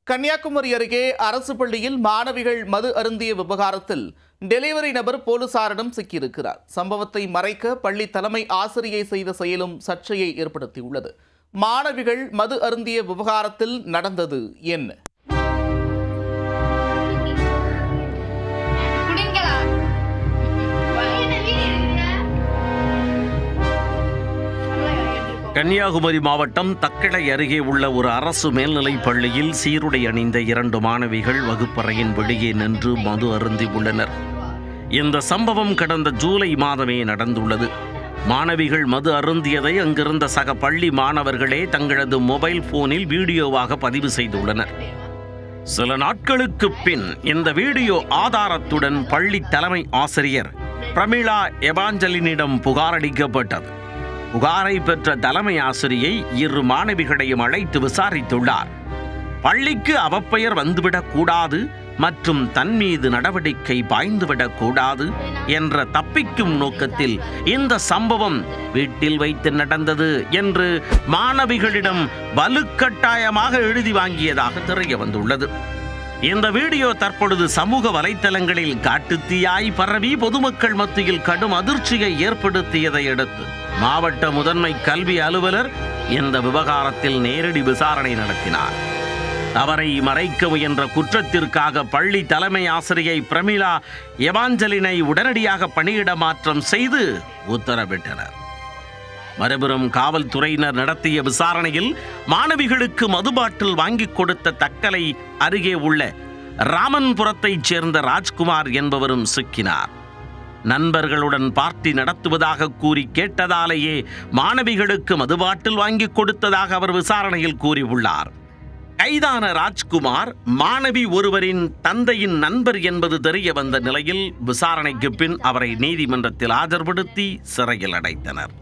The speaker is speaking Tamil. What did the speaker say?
கன்னியாகுமரி அருகே அரசு பள்ளியில் மாணவிகள் மது அருந்திய விவகாரத்தில் டெலிவரி நபர் போலீசாரிடம் சிக்கியிருக்கிறார். சம்பவத்தை மறைக்க பள்ளி தலைமை ஆசிரியை செய்த செயலும் சர்ச்சையை ஏற்படுத்தியுள்ளது. மாணவிகள் மது அருந்திய விவகாரத்தில் நடந்தது என்ன? கன்னியாகுமரி மாவட்டம் தக்கலை அருகே உள்ள ஒரு அரசு மேல்நிலைப் பள்ளியில் சீருடை அணிந்த 2 மாணவிகள் வகுப்பறையின் வெளியே நின்று மது அருந்தி உள்ளனர். இந்த சம்பவம் கடந்த ஜூலை மாதமே நடந்துள்ளது. மாணவிகள் மது அருந்தியதை அங்கிருந்த சக பள்ளி மாணவர்களே தங்களது மொபைல் போனில் வீடியோவாக பதிவு செய்துள்ளனர். சில நாட்களுக்கு பின் இந்த வீடியோ ஆதாரத்துடன் பள்ளி தலைமை ஆசிரியர் பிரமிளா எவாஞ்சலினிடம் புகாரளிக்கப்பட்டது. புகாரை பெற்ற தலைமை ஆசிரியை 2 மாணவிகளையும் அழைத்து விசாரித்துள்ளார். பள்ளிக்கு அவப்பெயர் வந்துவிடக் கூடாது மற்றும் தன் மீது நடவடிக்கை பாய்ந்துவிடக் கூடாது என்ற தப்பிக்கும் நோக்கத்தில் இந்த சம்பவம் வீட்டில் வைத்து நடந்தது என்று மாணவிகளிடம் வலுக்கட்டாயமாக எழுதி வாங்கியதாக தெரிய வந்துள்ளது. இந்த வீடியோ தற்பொழுது சமூக வலைத்தளங்களில் காட்டுத்தீயாய் பரவி பொதுமக்கள் மத்தியில் கடும் அதிர்ச்சியை ஏற்படுத்தியதை அடுத்து மாவட்ட முதன்மை கல்வி அலுவலர் இந்த விவகாரத்தில் நேரடி விசாரணை நடத்தினார். தவறை மறைக்க முயன்ற குற்றத்திற்காக பள்ளி தலைமை ஆசிரியை பிரமிளா எவாஞ்சலினை உடனடியாக பணியிட மாற்றம் செய்து உத்தரவிட்டனர். மறுபுறம் காவல்துறையினர் நடத்திய விசாரணையில் மாணவிகளுக்கு மதுபாட்டில் வாங்கி கொடுத்த தக்கலை அருகே உள்ள ராமன்புரத்தைச் சேர்ந்த ராஜ்குமார் என்பவரும் சிக்கினார். நண்பர்களுடன் பார்ட்டி நடத்துவதாக கூறி கேட்டதாலேயே மாணவிகளுக்கு மதுபாட்டில் வாங்கி கொடுத்ததாக அவர் விசாரணையில் கூறியுள்ளார். கைதான ராஜ்குமார் மாணவி ஒருவரின் தந்தையின் நண்பர் என்பது தெரிய வந்த நிலையில் விசாரணைக்கு பின் அவரை நீதிமன்றத்தில் ஆஜர்படுத்தி சிறையில் அடைத்தனர்.